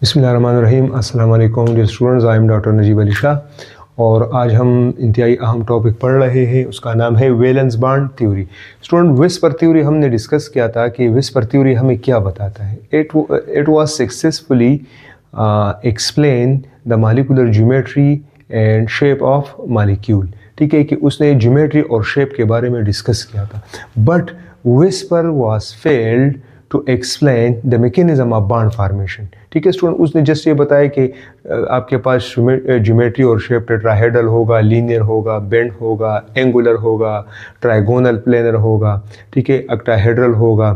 बिस्मिल्लाहिर्रहमानिर्रहीम। अस्सलाम वालेकुम dear students, I am doctor Najib Ali Shah और आज हम इंतहाई अहम टॉपिक पढ़ रहे हैं। उसका नाम है valence bond theory. Student, whisper theory हमने डिस्कस किया था कि विस्पर थ्योरी हमें क्या बताता है। It was successfully explain the molecular geometry and shape of molecule. ठीक है कि उसने ज्योमेट्री और शेप के बारे में डिस्कस किया था, but VSEPR was failed to explain the mechanism of bond formation. ठीक है स्टूडेंट, उसने जस्ट ये बताया कि आपके पास ज्योमेट्री और शेप टेट्राहेड्रल होगा, लीनियर होगा, बेंड होगा, एंगुलर होगा, ट्राइगोनल प्लेनर होगा, ठीक है, ऑक्टाहेड्रल होगा,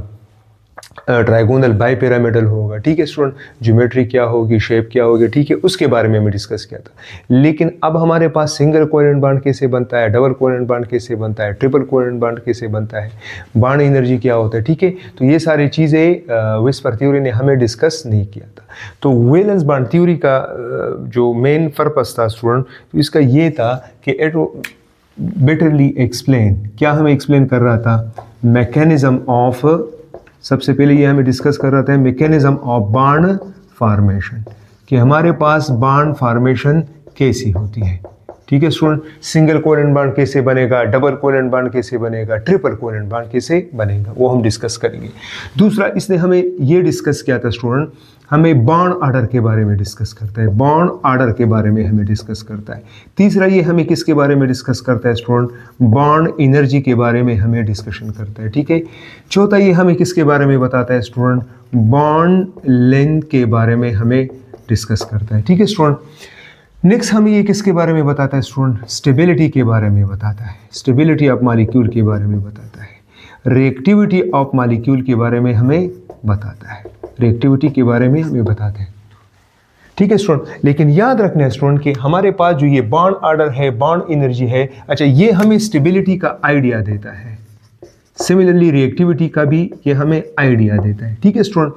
ट्राइगोनल बाईपिरामिडल होगा। ठीक है स्टूडेंट, ज्योमेट्री क्या होगी, शेप क्या होगी, ठीक है, उसके बारे में हमें डिस्कस किया था। लेकिन अब हमारे पास सिंगल कोवेलेंट बॉन्ड कैसे बनता है, डबल कोवेलेंट बॉन्ड कैसे बनता है, ट्रिपल कोवेलेंट बॉन्ड कैसे बनता है, बॉन्ड एनर्जी क्या होता है, ठीक है, तो ये सारी चीज़ें विस्पर थ्योरी ने हमें डिस्कस नहीं किया था। तो वैलेंस बॉन्ड थ्योरी का जो मेन पर्पस था स्टूडेंट, तो इसका ये था कि इट बेटरली एक्सप्लेन, क्या हमें एक्सप्लेन कर रहा था, मैकेनिज्म ऑफ, सबसे पहले ये हमें डिस्कस कर रहा था मैकेनिज्म ऑफ बॉन्ड फॉर्मेशन, कि हमारे पास बॉन्ड फॉर्मेशन कैसी होती है। ठीक है स्टूडेंट, सिंगल कोवेलेंट बॉन्ड कैसे बनेगा, डबल कोवेलेंट बॉन्ड कैसे बनेगा, ट्रिपल कोवेलेंट बॉन्ड कैसे बनेगा, वो हम डिस्कस करेंगे। दूसरा, इसने हमें ये डिस्कस किया था स्टूडेंट, हमें बॉन्ड ऑर्डर के बारे में डिस्कस करता है, बॉन्ड ऑर्डर के बारे में हमें डिस्कस करता है। तीसरा, ये हमें किसके बारे में डिस्कस करता है स्टूडेंट, बॉन्ड एनर्जी के बारे में हमें डिस्कशन करता है। ठीक है। चौथा, ये हमें किसके बारे में बताता है स्टूडेंट, बॉन्ड लेंथ के बारे में हमें डिस्कस करता है। ठीक है स्टूडेंट। नेक्स्ट हमें ये किसके बारे में बताता है स्टूडेंट, स्टेबिलिटी के बारे में बताता है, स्टेबिलिटी ऑफ मॉलिक्यूल के बारे में बताता है, रिएक्टिविटी ऑफ मॉलिक्यूल के बारे में हमें बताता है, रिएक्टिविटी के बारे में हमें बताते हैं। ठीक है स्टूडेंट, लेकिन याद रखना है स्टूडेंट कि हमारे पास जो ये बॉन्ड ऑर्डर है, बॉन्ड एनर्जी है, अच्छा, ये हमें स्टेबिलिटी का आइडिया देता है, सिमिलरली रिएक्टिविटी का भी ये हमें आइडिया देता है। ठीक है स्टूडेंट,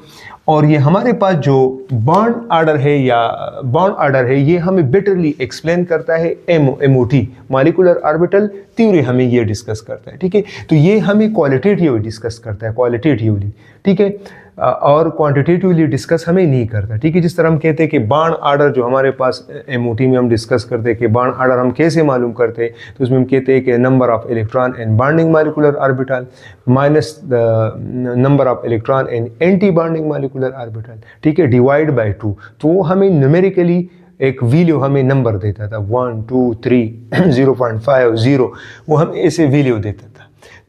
और ये हमारे पास जो बॉन्ड ऑर्डर है या बॉन्ड ऑर्डर है, ये हमें बेटरली एक्सप्लेन करता है एमओटी, मॉलिक्यूलर ऑर्बिटल थ्योरी, हमें ये डिस्कस करता है। ठीक है, तो ये हमें क्वालिटेटिवली डिस्कस करता है, क्वालिटेटिवली, ठीक है, और क्वांटिटेटिवली डिस्कस हमें नहीं करता। ठीक है, जिस तरह हम कहते हैं कि बॉन्ड ऑर्डर जो हमारे पास एमओटी में हम डिस्कस करते हैं कि बॉन्ड ऑर्डर हम कैसे मालूम करते हैं, तो उसमें हम कहते हैं कि number of electron in bonding molecular orbital minus the number of electron in anti bonding molecular orbital, ठीक है, डिवाइड बाय 2। तो वो हमें न्यूमेरिकली एक वैल्यू हमें नंबर देता था, 1 2 3 0.5 0, वो हमें ऐसे वैल्यू देता था।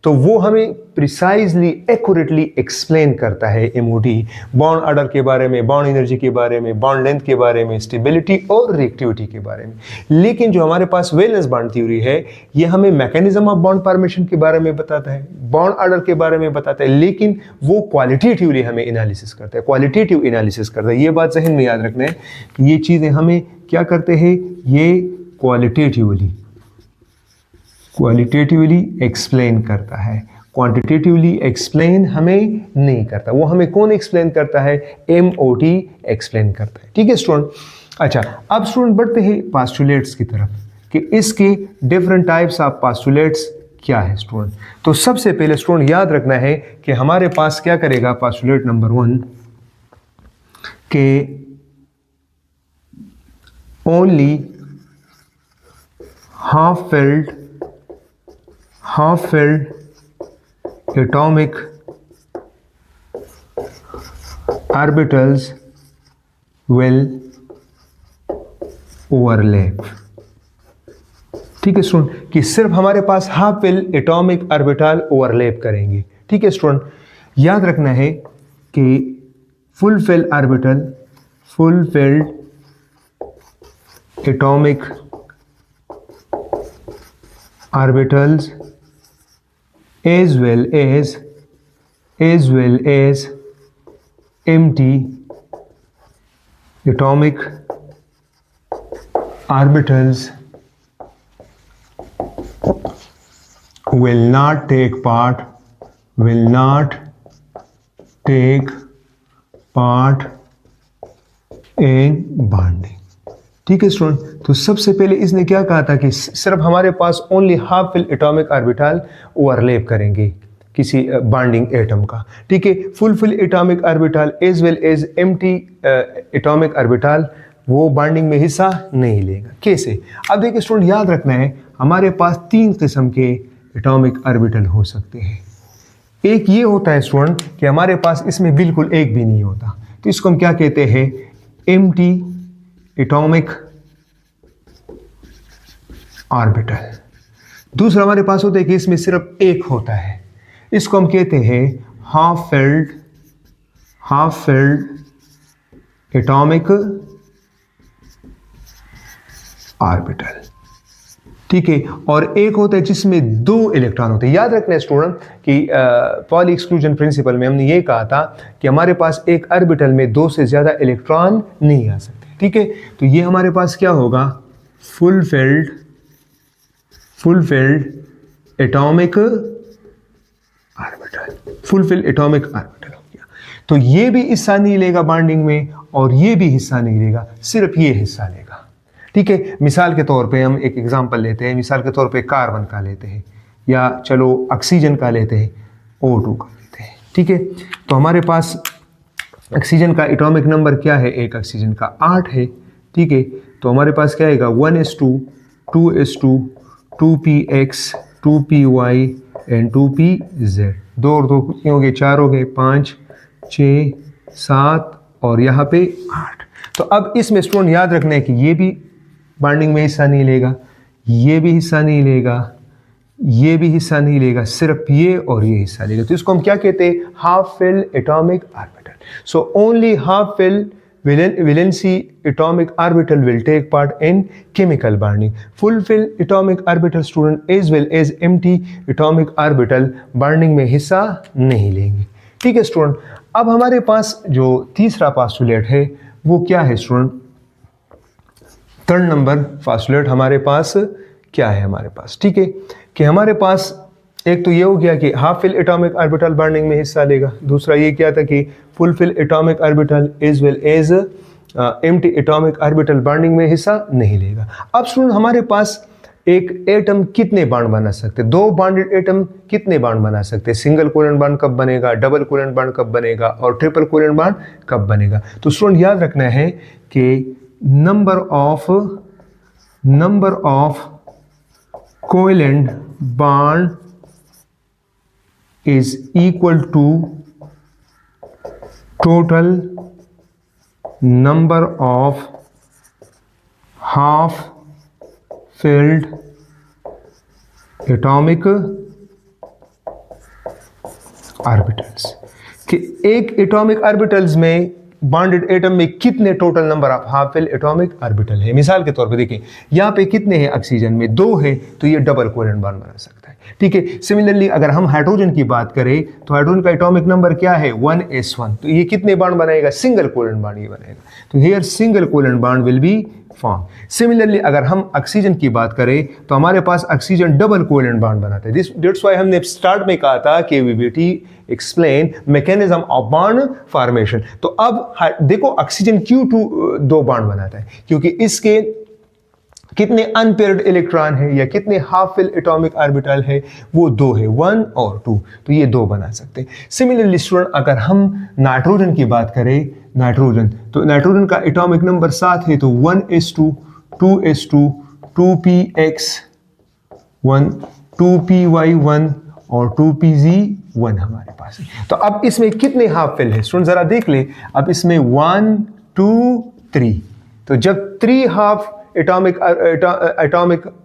तो वो हमें प्रिसाइजली एक्यूरेटली एक्सप्लेन करता है एमओडी, बॉन्ड ऑर्डर के बारे में, बॉन्ड एनर्जी के बारे में, बॉन्ड लेंथ के बारे में, स्टेबिलिटी और रिएक्टिविटी के बारे में। लेकिन जो हमारे पास वैलेंस बॉन्ड थ्योरी है, ये हमें मैकेनिज्म ऑफ बॉन्ड फॉर्मेशन के बारे में बताता है, बॉन्ड ऑर्डर के बारे में बताता है, लेकिन वो क्वालिटेटिवली हमें एनालिसिस करता है, क्वालिटेटिव एनालिसिस करता है। ये बात जहन में याद रखना है कि ये चीज़ें हमें क्या करते हैं, ये क्वालिटेटिवली एक्सप्लेन करता है, क्वांटिटेटिवली एक्सप्लेन हमें नहीं करता। वो हमें कौन एक्सप्लेन करता है, एमओटी एक्सप्लेन करता है। ठीक है स्टूडेंट। अच्छा, अब स्टूडेंट बढ़ते हैं पास्टुलेट्स की तरफ कि इसके डिफरेंट टाइप्स ऑफ पास्टुलेट्स क्या है स्टूडेंट। तो सबसे पहले स्टूडेंट याद रखना है कि हमारे पास क्या करेगा पास्टुलेट नंबर 1 के only half filled atomic orbitals will overlap। ठीक है स्टूडेंट, कि सिर्फ हमारे पास half filled atomic orbital overlap करेंगे। ठीक है स्टूडेंट, याद रखना है कि full filled atomic orbitals as well as empty atomic orbitals will not take part in bonding। ठीक है स्टूडेंट, तो सबसे पहले इसने क्या कहा था कि सिर्फ हमारे पास only half filled atomic orbital overlap करेंगे, किसी बॉन्डिंग एटम का, ठीक है। Full atomic orbital as well as empty atomic orbital वो बॉन्डिंग में हिस्सा नहीं लेगा। कैसे? अब देखिए स्टूडेंट, याद रखना है हमारे पास 3 किस्म के एटॉमिक ऑर्बिटल हो सकते हैं। एक ये होता है स्टूडेंट कि हमारे पास इसमें बिल्कुल एक भी नहीं होता, तो इसको हम क्या कहते हैं? Empty atomic orbital. दूसरा हमारे पास होता है कि इसमें सिर्फ एक होता है, इसको हम कहते हैं हाफ फिल्ड एटॉमिक ऑर्बिटल, ठीक है। और एक होता है जिसमें 2 इलेक्ट्रॉन होते हैं। याद रखना स्टूडेंट कि पॉली एक्सक्लूजन प्रिंसिपल में हमने ये कहा था कि हमारे पास एक ऑर्बिटल में 2 से ज्यादा इलेक्ट्रॉन नहीं आ सकते, ठीक है। तो ये हमारे पास क्या होगा? Full filled atomic orbital, full atomic orbital हो गया। तो ये भी हिस्सा नहीं लेगा बॉन्डिंग में और ये भी हिस्सा नहीं लेगा, सिर्फ ये हिस्सा लेगा, ठीक है। मिसाल के तौर पे हम एक एग्जांपल लेते हैं, मिसाल के तौर पे कार्बन का लेते हैं, या चलो ऑक्सीजन का लेते हैं, O2 का लेते हैं, ठीक है। तो हमारे पास ऑक्सीजन का एटॉमिक नंबर क्या है? एक ऑक्सीजन का 8 है, ठीक है। तो हमारे पास क्या आएगा? 1s2 2s2 2px 2py and 2pz। 2 और 2 कितने हो गए? 4 हो गए, 5 6 7 और यहाँ पे 8। तो अब इसमें स्टूडेंट याद रखना है कि ये भी बॉन्डिंग में हिस्सा नहीं लेगा, ये भी हिस्सा नहीं लेगा, ये भी हिस्सा नहीं लेगा, सिर्फ ये और ये हिस्सा लेगा। तो इसको हम क्या कहते हैं? Half filled atomic orbital. So only half field valency atomic orbital will take part in chemical bonding. Full filled atomic orbital student as well as empty atomic orbital bonding में हिस्सा नहीं लेंगे, ठीक है स्टूडेंट। अब हमारे पास जो तीसरा पास्टुलेट है वो क्या है स्टूडेंट? 3rd नंबर पास्टुलेट हमारे पास क्या है? हमारे पास, ठीक है, कि हमारे पास एक तो ये हो गया कि half fill atomic orbital bonding में हिस्सा लेगा। दूसरा ये क्या था कि full fill atomic orbital as well as empty atomic orbital bonding में हिस्सा नहीं लेगा। अब स्टूडेंट हमारे पास एक एटम कितने बॉन्ड बना सकते? 2 बॉन्डेड एटम कितने बॉन्ड बना सकते? सिंगल कोवेलेंट बॉन्ड कब बनेगा, डबल कोवेलेंट बॉन्ड कब बनेगा और ट्रिपल कोवेलेंट बॉन्ड कब बनेगा? तो स्टूडेंट याद रखना है कि number of covalent bond is equal to total number of half filled atomic orbitals। कि एक एटॉमिक ऑर्बिटल्स में बॉन्डेड एटम में कितने total number of half filled atomic orbital है। मिसाल के तौर पे देखें, यहाँ पे कितने हैं? ऑक्सीजन में 2 है, तो ये डबल कोवेलेंट बॉन्ड बना सकता है, ठीक है। सिमिलरली अगर हम हाइड्रोजन की बात करें तो हाइड्रोजन का एटॉमिक नंबर क्या है? 1s1, तो ये कितने बॉन्ड बनाएगा? सिंगल कोवेलेंट बॉन्ड ये बनेगा। तो here single covalent bond will be form. Similarly अगर हम ऑक्सीजन की बात करें तो हमारे पास ऑक्सीजन डबल कोवेलेंट बॉन्ड बनाता है। दैट्स व्हाई हमने स्टार्ट में कहा था कि we will explain mechanism of bond formation. तो अब देखो ऑक्सीजन क्यों 2 बॉन्ड बनाता है? क्योंकि इसके कितने अनपेयर्ड इलेक्ट्रॉन है या कितने हाफ फिल एटॉमिक ऑर्बिटल है? वो 2 है, 1 और 2, तो ये 2 बना सकते हैं। सिमिलरली स्टूडेंट अगर हम नाइट्रोजन की बात करें, नाइट्रोजन, तो नाइट्रोजन का एटॉमिक नंबर 7 है, तो 1s2 2s2 2px 1 2py1 और 2pz1 हमारे पास है। तो अब इसमें कितने हाफ फिल है स्टूडेंट? जरा देख ले। अब इसमें 1 2 3, तो जब 3 हाफ एटॉमिक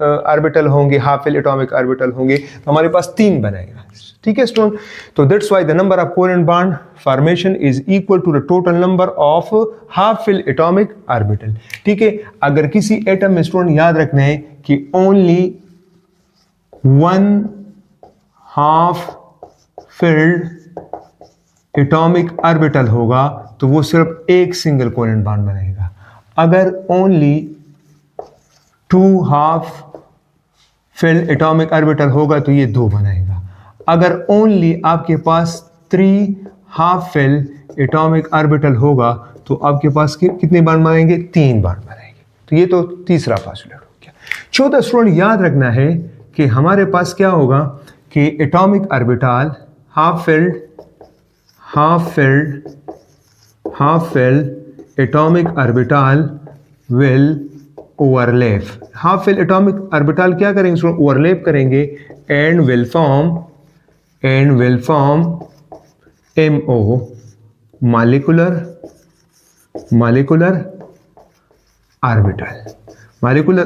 ऑर्बिटल होंगे, हाफ फिल एटॉमिक ऑर्बिटल होंगे, तो हमारे पास 3 बनेगा, ठीक है स्टूडेंट। तो that's why the number of covalent bond formation is equal to the total number of half fill atomic orbital, ठीक है। अगर किसी एटम में स्टूडेंट याद रखना है कि only 1 half filled atomic orbital होगा तो वो सिर्फ एक सिंगल कोवेलेंट बॉन्ड बनेगा। अगर only 2 half filled atomic orbital होगा तो ये 2 बनाएगा। अगर ओनली आपके पास 3 हाफ फिल्ड एटॉमिक ऑर्बिटल होगा तो आपके पास कितने बॉन्ड बनेंगे? 3 बॉन्ड बनेंगे। तो ये तो तीसरा पास्टुलेट हो गया। चौथा स्टूडेंट याद रखना है कि हमारे पास क्या होगा कि atomic orbital half filled atomic orbital will overlap. Half fill atomic orbital क्या करेंगे स्टूडेंट? ओवरलैप करेंगे and will form MO molecular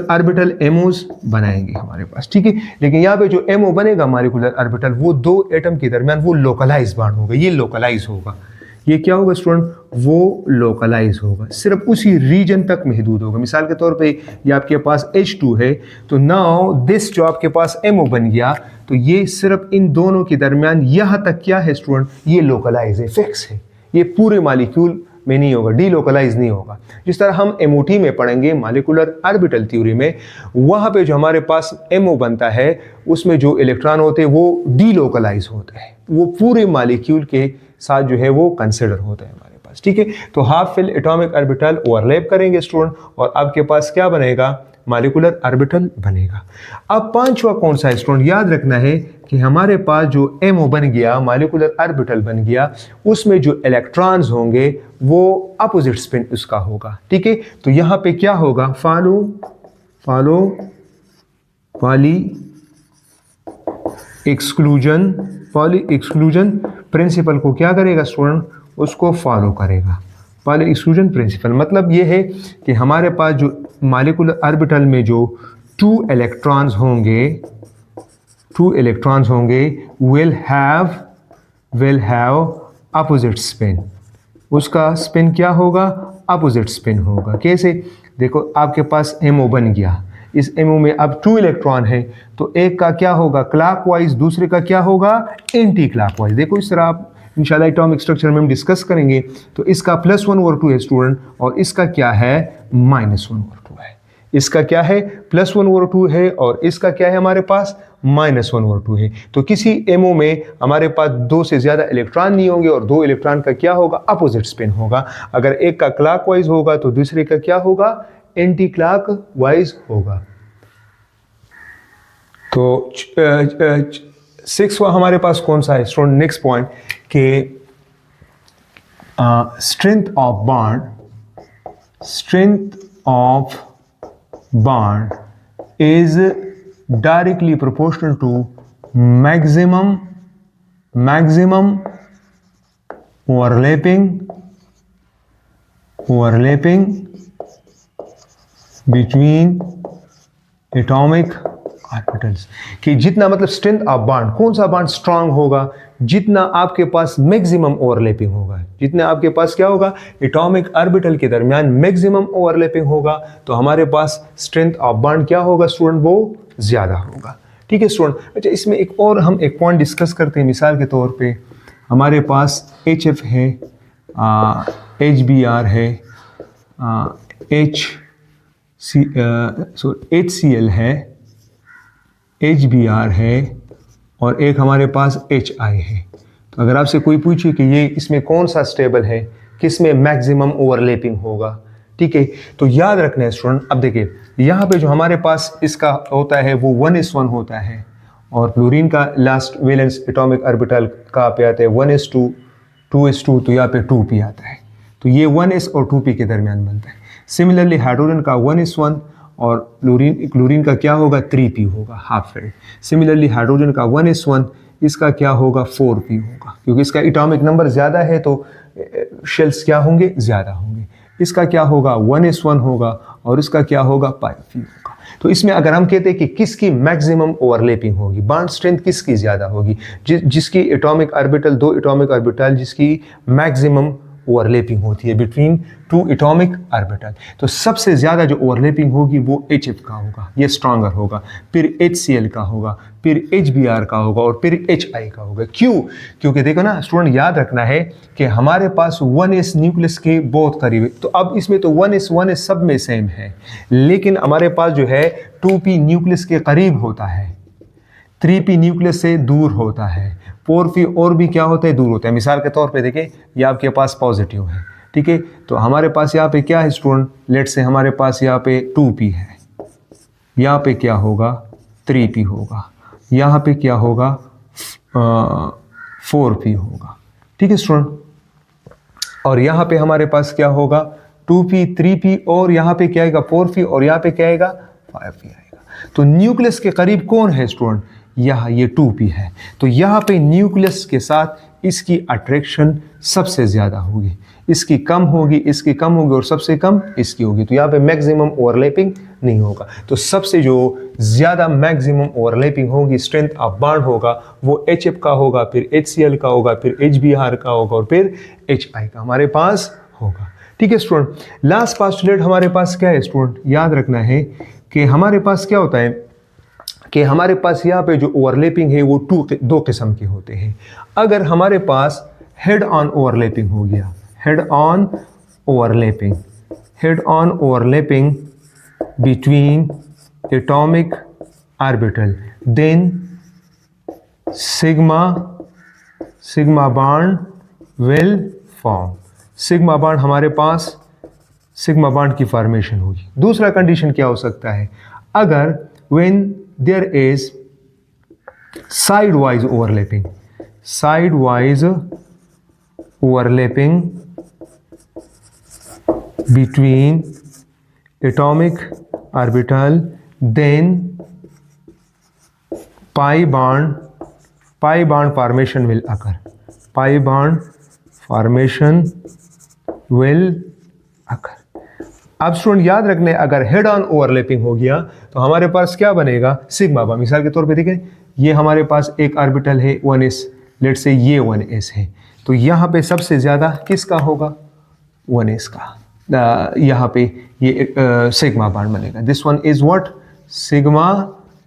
orbital MOs बनाएंगे हमारे पास, ठीक है। लेकिन यहाँ पे जो MO बनेगा मॉलिक्यूलर ऑर्बिटल, वो दो एटम के दरमियान वो लोकलाइज बॉन्ड होगा, ये लोकलाइज होगा। ये क्या होगा स्टूडेंट? वो लोकलाइज होगा, सिर्फ उसी रीजन तक महदूद होगा। मिसाल के तौर पे ये आपके पास H2 है, तो नाउ दिस जो आपके पास MO बन गया, तो ये सिर्फ इन दोनों के दरमियान यहाँ तक क्या है स्टूडेंट? ये लोकलाइज है, फिक्स है, ये पूरे मॉलिक्यूल में नहीं होगा, डीलोकलाइज नहीं होगा। जिस तरह हम MOT में पढ़ेंगे मॉलिक्यूलर ऑर्बिटल थ्योरी में, वहाँ पे जो हमारे पास MO बनता है उसमें जो इलेक्ट्रॉन होते हैं वो डीलोकलाइज होते हैं, वो पूरे मॉलिक्यूल के साथ जो है वो कंसिडर होता है हमारे पास, ठीक है। तो half fill atomic orbital overlap करेंगे स्टूडेंट, और आपके पास क्या बनेगा? मॉलिक्यूलर ऑर्बिटल बनेगा। अब पांचवा कौन सा है स्टूडेंट? याद रखना है कि हमारे पास जो MO बन गया, मॉलिक्यूलर ऑर्बिटल बन गया, उसमें जो इलेक्ट्रॉन्स होंगे वो अपोजिट स्पिन उसका होगा, ठीक है। तो यहाँ पे क्या होगा? फॉलो पॉली एक्सक्लूजन प्रिंसिपल को क्या करेगा स्टूडेंट? उसको फॉलो करेगा। पॉली एक्सक्लूजन प्रिंसिपल मतलब ये है कि हमारे पास जो मॉलिक्यूलर ऑर्बिटल में जो टू इलेक्ट्रॉन्स होंगे विल हैव अपोजिट स्पिन। उसका स्पिन क्या होगा? अपोजिट स्पिन होगा। कैसे? देखो आपके पास MO बन गया, इस MO में अब 2 इलेक्ट्रॉन है, तो एक का क्या होगा? क्लॉकवाइज, दूसरे का क्या होगा? Anti clockwise. देखो इस तरह आप इंशाल्लाह एटॉमिक स्ट्रक्चर में हम डिस्कस करेंगे। तो इसका +1/2 है स्टूडेंट, और इसका क्या है? -1/2 है। इसका क्या है? +1/2 है, और इसका क्या है हमारे पास? -1/2 है। तो किसी MO में हमारे पास 2 से ज़्यादा इलेक्ट्रॉन नहीं होंगे, और 2 इलेक्ट्रॉन का क्या होगा? अपोजिट स्पिन होगा। अगर एक का क्लॉकवाइज होगा तो दूसरे का क्या होगा? एंटी क्लॉकवाइज होगा। तो 6वां हमारे पास कौन सा है स्टूडेंट? नेक्स्ट पॉइंट कि strength of bond is directly proportional to maximum overlapping between atomic orbitals. कि जितना मतलब स्ट्रेंथ ऑफ बॉन्ड, कौन सा बॉन्ड स्ट्रांग होगा? जितना आपके पास मैक्सिमम ओवरलैपिंग होगा, जितना आपके पास क्या होगा? एटॉमिक ऑर्बिटल के दरमियान मैक्सिमम ओवरलैपिंग होगा, तो हमारे पास स्ट्रेंथ ऑफ बॉन्ड क्या होगा स्टूडेंट? वो ज़्यादा होगा, ठीक है स्टूडेंट। अच्छा, इसमें एक और हम एक पॉइंट डिस्कस करते हैं। मिसाल के तौर पे हमारे पास HF है, HBr है, HCl है, HBr है, और एक हमारे पास HI है। तो अगर आपसे कोई पूछे कि ये इसमें कौन सा स्टेबल है, किस में मैक्सिमम ओवरलैपिंग होगा, ठीक है, तो याद रखना है स्टूडेंट। अब देखिए यहाँ पे जो हमारे पास इसका होता है वो 1s1 होता है, और फ्लोरीन का लास्ट वैलेंस एटॉमिक ऑर्बिटल का पे आता है 1s2, 2s2, तो यहाँ पे 2p आता है। तो ये 1s और 2p के दरमियान बनता है। सिमिलरली हाइड्रोजन का 1s1 और क्लोरीन का क्या होगा? 3p होगा, हाफ फिल्ड। सिमिलरली हाइड्रोजन का 1s1, इसका क्या होगा? 4p होगा, क्योंकि इसका एटॉमिक नंबर ज़्यादा है तो शेल्स क्या होंगे? ज़्यादा होंगे। इसका क्या होगा? 1s1 होगा, और इसका क्या होगा? 5p होगा। तो इसमें अगर हम कहते हैं कि किसकी मैक्सिमम ओवरलैपिंग होगी, बॉन्ड स्ट्रेंथ किसकी ज़्यादा होगी, जिसकी एटॉमिक ऑर्बिटल, 2 एटॉमिक ऑर्बिटल जिसकी मैक्सिमम ओवरलैपिंग होती है बिटवीन 2 एटॉमिक ऑर्बिटल, तो सबसे ज़्यादा जो ओवरलैपिंग होगी वो HF का होगा, ये स्ट्रॉन्गर होगा, फिर HCl का होगा, फिर HBr का होगा, और फिर HI का होगा। क्यों? क्योंकि देखो ना स्टूडेंट, याद रखना है कि हमारे पास 1s न्यूक्लियस के बहुत करीब है। तो अब इसमें तो 1s सब में सेम है, लेकिन हमारे पास जो है 2p न्यूक्लियस के करीब होता है, 3p न्यूक्लियस से दूर होता है, 4p और भी क्या होता है? दूर होता है। मिसाल के तौर पे देखें, ये आपके पास पॉजिटिव है, ठीक है, तो हमारे पास यहाँ पे क्या है स्टूडेंट? लेट से हमारे पास यहाँ पे 2p है, यहाँ पे क्या होगा? 3p होगा, यहाँ पे क्या होगा? 4p होगा। ठीक है स्टूडेंट, और यहाँ पे हमारे पास क्या होगा 2p 3p, और यहाँ पे क्या आएगा 4p, और यहाँ पे क्या आएगा 5p आएगा। तो न्यूक्लियस के करीब कौन है स्टूडेंट, यहाँ ये 2p है, तो यहाँ पे न्यूक्लियस के साथ इसकी अट्रैक्शन सबसे ज़्यादा होगी, इसकी कम होगी, इसकी कम होगी, और सबसे कम इसकी होगी। तो यहाँ पे मैक्सिमम ओवरलैपिंग नहीं होगा। तो सबसे जो ज़्यादा मैक्सिमम ओवरलैपिंग होगी, स्ट्रेंथ ऑफ बॉन्ड होगा, वो HF का होगा, फिर HCl का होगा, फिर HBr का होगा, और फिर HI का हमारे पास होगा। ठीक है स्टूडेंट, लास्ट पोस्टुलेट हमारे पास क्या है स्टूडेंट, याद रखना है कि हमारे पास क्या होता है कि हमारे पास यहाँ पे जो ओवरलैपिंग है वो दो किस्म के होते हैं। अगर हमारे पास हेड ऑन ओवरलैपिंग हो गया, head on overlapping between atomic orbital, then sigma bond will form। Sigma bond हमारे पास सिग्मा बॉन्ड की फॉर्मेशन होगी। दूसरा कंडीशन क्या हो सकता है, अगर when there is sidewise overlapping between atomic orbital, then pi bond formation will occur। pi bond formation will occur। अब स्टूडेंट याद रखने, अगर हेड ऑन ओवरलैपिंग हो गया तो हमारे पास क्या बनेगा सिग्मा बॉन्ड। मिसाल के तौर पे देखें, ये हमारे पास एक ऑर्बिटल है 1s, लेट से ये 1s है, तो यहाँ पे सबसे ज़्यादा किसका होगा 1s का, यहाँ पे ये सिग्मा बॉन्ड बनेगा। This one is what sigma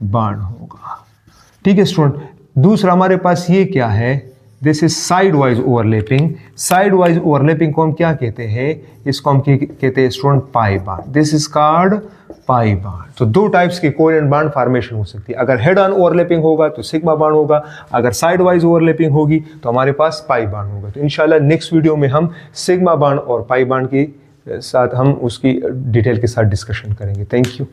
bond होगा। ठीक है स्टूडेंट, दूसरा हमारे पास ये क्या है, this is side wise overlapping. Side wise overlapping को हम क्या कहते हैं, इसको हम कहते हैं student pi bond. This is called pi bond. तो दो टाइप्स के कोवेलेंट बॉन्ड फॉर्मेशन हो सकती है। अगर हेड ऑन ओवरलैपिंग होगा तो सिग्मा बॉन्ड होगा, अगर साइड वाइज ओवरलैपिंग होगी तो हमारे पास पाई बॉन्ड होगा। तो इंशाल्लाह नेक्स्ट वीडियो में हम सिग्मा बॉन्ड और पाई बॉन्ड के साथ हम उसकी डिटेल के साथ डिस्कशन करेंगे। Thank you.